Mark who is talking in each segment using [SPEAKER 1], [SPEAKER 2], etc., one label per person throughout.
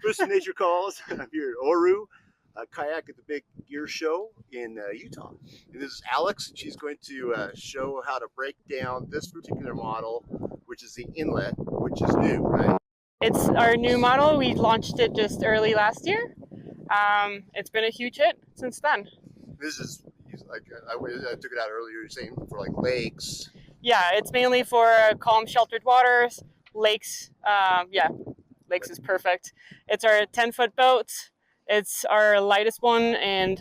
[SPEAKER 1] First Nature Calls. I'm here at Oru Kayak at the Big Gear Show in Utah. And this is Alex, and she's going to show how to break down this particular model, which is the Inlet, which is new, right?
[SPEAKER 2] It's our new model. We launched it just early last year. It's been a huge hit since then.
[SPEAKER 1] This is like, I took it out earlier, you're saying for like lakes.
[SPEAKER 2] Yeah, it's mainly for calm sheltered waters, lakes. Yeah, lakes is perfect. It's our 10-foot boat. It's our lightest one and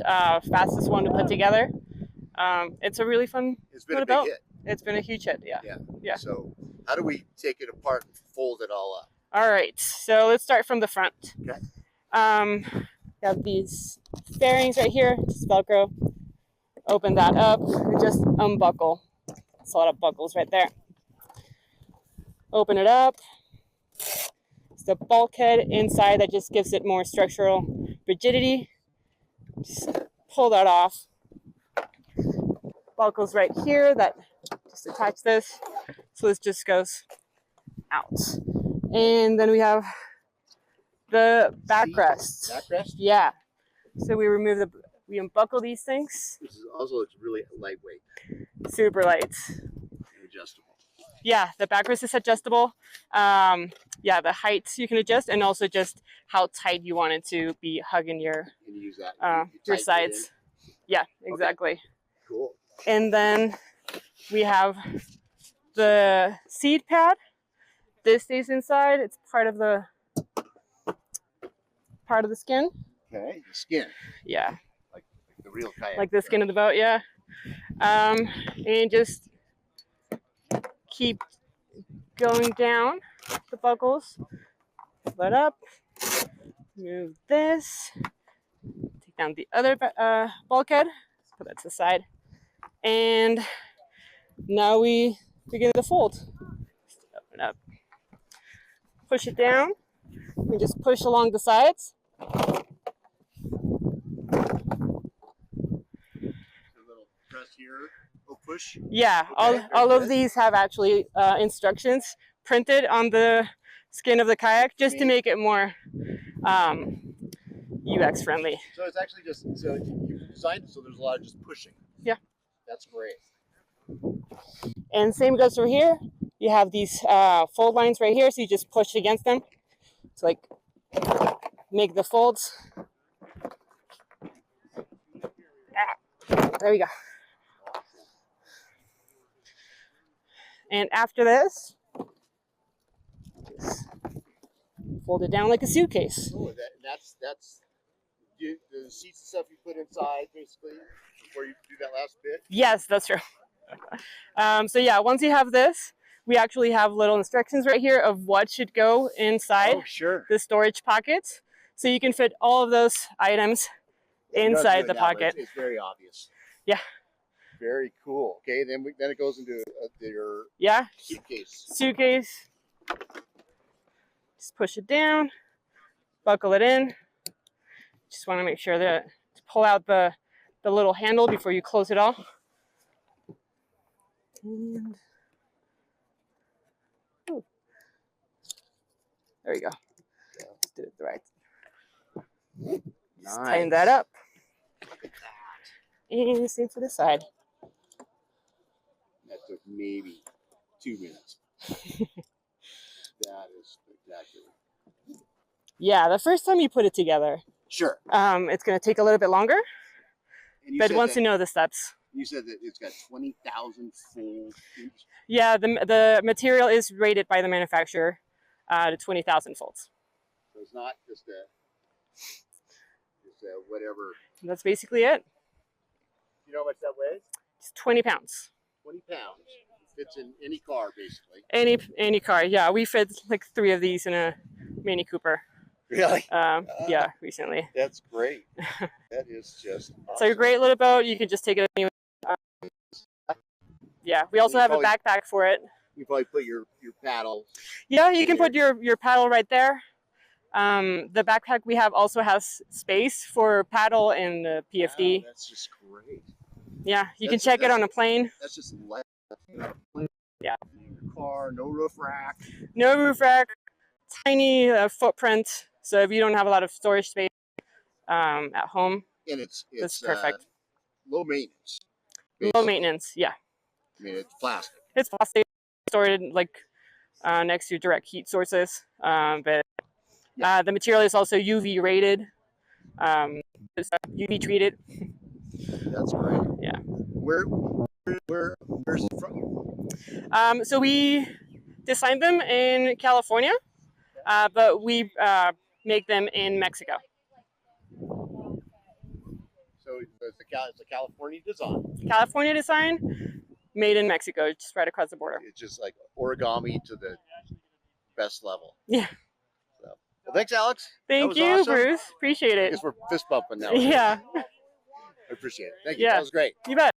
[SPEAKER 2] fastest one to put together. It's a really fun boat.
[SPEAKER 1] Hit.
[SPEAKER 2] It's been a huge hit, yeah.
[SPEAKER 1] So how do we take it apart and fold it all up?
[SPEAKER 2] All right, so let's start from the front.
[SPEAKER 1] Okay.
[SPEAKER 2] We have these fairings right here, just Velcro. Open that up and just unbuckle. That's a lot of buckles right there. Open it up. It's the bulkhead inside that just gives it more structural rigidity. Just pull that off. Buckles right here that just attach this. So this just goes out. And then we have the backrest.
[SPEAKER 1] Backrest?
[SPEAKER 2] Yeah. So we unbuckle these things.
[SPEAKER 1] This is also, it's really lightweight.
[SPEAKER 2] Super light.
[SPEAKER 1] Adjustable.
[SPEAKER 2] Yeah, the backrest is adjustable. Yeah, the height you can adjust, and also just how tight you want it to be hugging your your sides. Yeah, exactly.
[SPEAKER 1] Okay. Cool.
[SPEAKER 2] And then we have the seat pad. This stays inside. It's part of the skin.
[SPEAKER 1] Okay, the skin.
[SPEAKER 2] Yeah.
[SPEAKER 1] Like the real kayak.
[SPEAKER 2] Like the skin of the boat, yeah. And just keep going down the buckles. Let up. Move this. Take down the other bulkhead. Put that to the side. And now we begin the fold. Just open up. Push it down. We just push along the sides.
[SPEAKER 1] Press here, push.
[SPEAKER 2] Yeah,
[SPEAKER 1] okay,
[SPEAKER 2] all of these have actually instructions printed on the skin of the kayak just to make it more UX friendly.
[SPEAKER 1] So it's actually just, so you designed it so there's a lot of just pushing.
[SPEAKER 2] Yeah.
[SPEAKER 1] That's great.
[SPEAKER 2] And same goes for here. You have these fold lines right here, so you just push against them to like make the folds. There we go. And after this, just fold it down like a suitcase.
[SPEAKER 1] Oh, that's the seats and stuff you put inside basically before you do that last bit?
[SPEAKER 2] Yes, that's true. So yeah, once you have this, we actually have little instructions right here of what should go inside the storage pockets. So you can fit all of those items inside the pocket.
[SPEAKER 1] It's very obvious.
[SPEAKER 2] Yeah.
[SPEAKER 1] Very cool. Okay, then it goes into your suitcase.
[SPEAKER 2] Suitcase. Just push it down, buckle it in. Just want to make sure that to pull out the little handle before you close it all. And there we go. Let's do it right.
[SPEAKER 1] Nice.
[SPEAKER 2] Just tighten that up.
[SPEAKER 1] Look at that.
[SPEAKER 2] And same for this side.
[SPEAKER 1] That took maybe 2 minutes. That is spectacular.
[SPEAKER 2] Yeah, the first time you put it together,
[SPEAKER 1] sure,
[SPEAKER 2] it's going to take a little bit longer. But once you know the steps.
[SPEAKER 1] You said that it's got 20,000 folds.
[SPEAKER 2] Yeah, the material is rated by the manufacturer to 20,000 folds.
[SPEAKER 1] So it's not just a whatever.
[SPEAKER 2] That's basically it.
[SPEAKER 1] You know how much that weighs?
[SPEAKER 2] It's 20 pounds.
[SPEAKER 1] 20 pounds. It fits in any car, basically.
[SPEAKER 2] Any car, yeah. We fit like 3 of these in a Mini Cooper.
[SPEAKER 1] Really?
[SPEAKER 2] Yeah, recently.
[SPEAKER 1] That's great. That is just awesome.
[SPEAKER 2] It's a great little boat. You can just take it anywhere. Yeah, we also have a backpack for it.
[SPEAKER 1] You probably put your paddle.
[SPEAKER 2] Yeah, you can put your paddle right there. The backpack we have also has space for paddle and the PFD.
[SPEAKER 1] Wow, that's just great.
[SPEAKER 2] Yeah, you can check it on a plane.
[SPEAKER 1] That's just light.
[SPEAKER 2] Yeah.
[SPEAKER 1] In your car, no roof rack.
[SPEAKER 2] No roof rack. Tiny footprint So if you don't have a lot of storage space at home,
[SPEAKER 1] And it's
[SPEAKER 2] this is perfect.
[SPEAKER 1] Low maintenance.
[SPEAKER 2] Low maintenance, yeah.
[SPEAKER 1] I mean, it's plastic.
[SPEAKER 2] It's plastic, stored like next to direct heat sources, but the material is also UV rated, it's UV treated.
[SPEAKER 1] That's great.
[SPEAKER 2] Yeah.
[SPEAKER 1] Where's it from?
[SPEAKER 2] So we designed them in California, but we make them in Mexico.
[SPEAKER 1] So it's a California design.
[SPEAKER 2] California design, made in Mexico, just right across the border.
[SPEAKER 1] It's just like origami to the best level.
[SPEAKER 2] Yeah.
[SPEAKER 1] So, well, thanks, Alex.
[SPEAKER 2] Thank you, awesome. Bruce. Appreciate it.
[SPEAKER 1] I guess we're fist bumping now.
[SPEAKER 2] Yeah.
[SPEAKER 1] I appreciate it. Thank you.
[SPEAKER 2] Yeah.
[SPEAKER 1] That was great.
[SPEAKER 2] You bet.